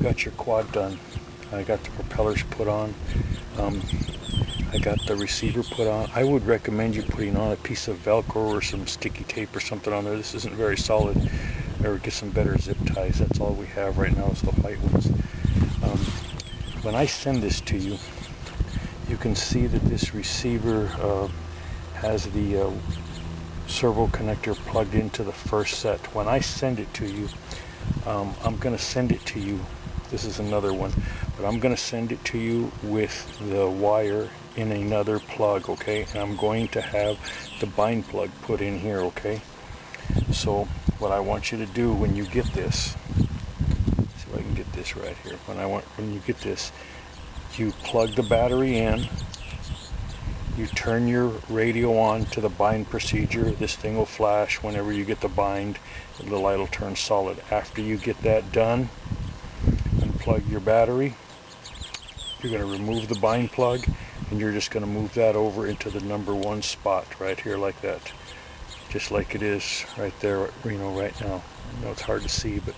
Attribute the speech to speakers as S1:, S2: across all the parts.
S1: got your quad done. I got the propellers put on. I got the receiver put on. I would recommend you putting on a piece of Velcro or some sticky tape or something on there. This isn't very solid. Or get some better zip ties. That's all we have right now is the white ones. When I send this to you, you can see that this receiver has the servo connector plugged into the first set. When I send it to you, I'm going to send it to you. This is another one, but I'm going to send it to you with the wire in another plug, okay? And I'm going to have the bind plug put in here, okay? So what I want you to do when you get this, see if I can get this right here. When you get this, you plug the battery in, you turn your radio on to the bind procedure. This thing will flash whenever you get the bind. The light will turn solid. After you get that done, unplug your battery. You're going to remove the bind plug, and you're just going to move that over into the number 1 spot right here like that. Just like it is right there, you know, right now. I know it's hard to see, but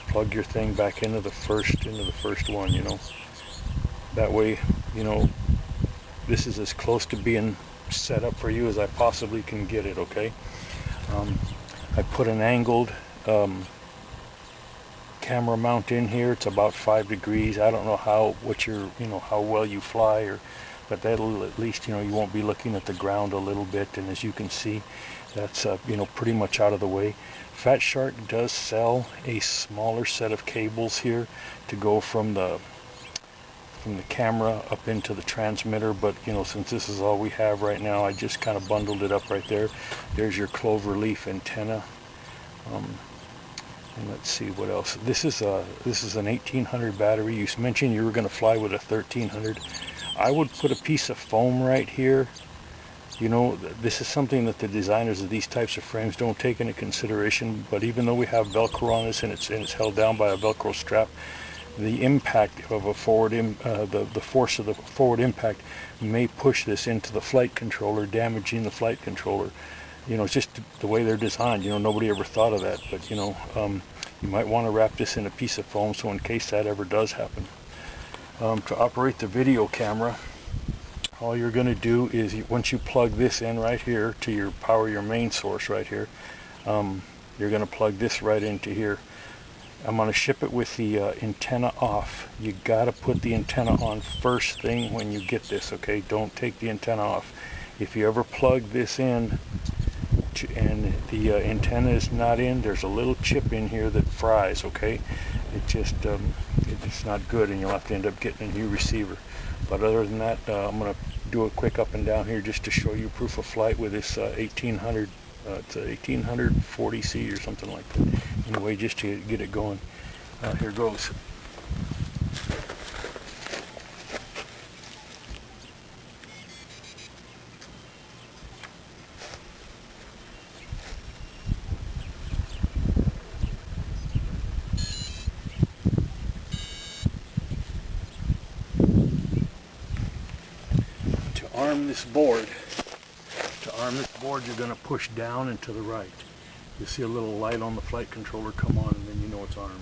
S1: plug your thing back into the first one, you know. That way, you know, this is as close to being set up for you as I possibly can get it, okay? I put an angled camera mount in here. It's about 5 degrees. I don't know how well you fly, but that'll at least, you know, you won't be looking at the ground a little bit. And as you can see, that's you know, pretty much out of the way. Fat Shark does sell a smaller set of cables here to go from the camera up into the transmitter, but you know, since this is all we have right now, I just kind of bundled it up right there. There's your clover leaf antenna. And let's see what else. This is an 1800 battery. You mentioned you were going to fly with a 1300. I would put a piece of foam right here. You know, this is something that the designers of these types of frames don't take into consideration, but even though we have Velcro on this and it's held down by a Velcro strap, the impact of a the force of the forward impact may push this into the flight controller, damaging the flight controller. You know, it's just the way they're designed. You know, nobody ever thought of that, but you know, you might want to wrap this in a piece of foam so in case that ever does happen. To operate the video camera, all you're going to do is, once you plug this in right here to your main source right here, you're going to plug this right into here. I'm going to ship it with the antenna off. You got to put the antenna on first thing when you get this, okay? Don't take the antenna off. If you ever plug this in and the antenna is not in, there's a little chip in here that fries, okay? It just it's not good, and you'll have to end up getting a new receiver. But other than that, I'm going to do a quick up and down here just to show you proof of flight with this 1800. It's a 1840C or something like that. Anyway, just to get it going. Here goes. To arm this board, you're going to push down and to the right. You see a little light on the flight controller come on, and then you know it's armed.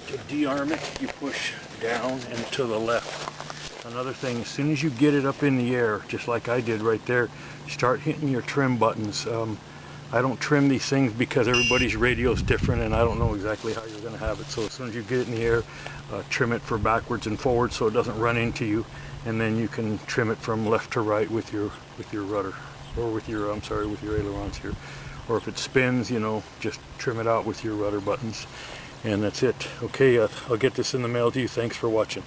S1: To de-arm it, you push down and to the left. Another thing, as soon as you get it up in the air, just like I did right there, start hitting your trim buttons. I don't trim these things because everybody's radio is different, and I don't know exactly how you're going to have it. So as soon as you get it in the air, trim it for backwards and forwards so it doesn't run into you, and then you can trim it from left to right with your rudder, or with your with your ailerons here. Or if it spins, you know, just trim it out with your rudder buttons. And that's it. Okay, I'll get this in the mail to you. Thanks for watching.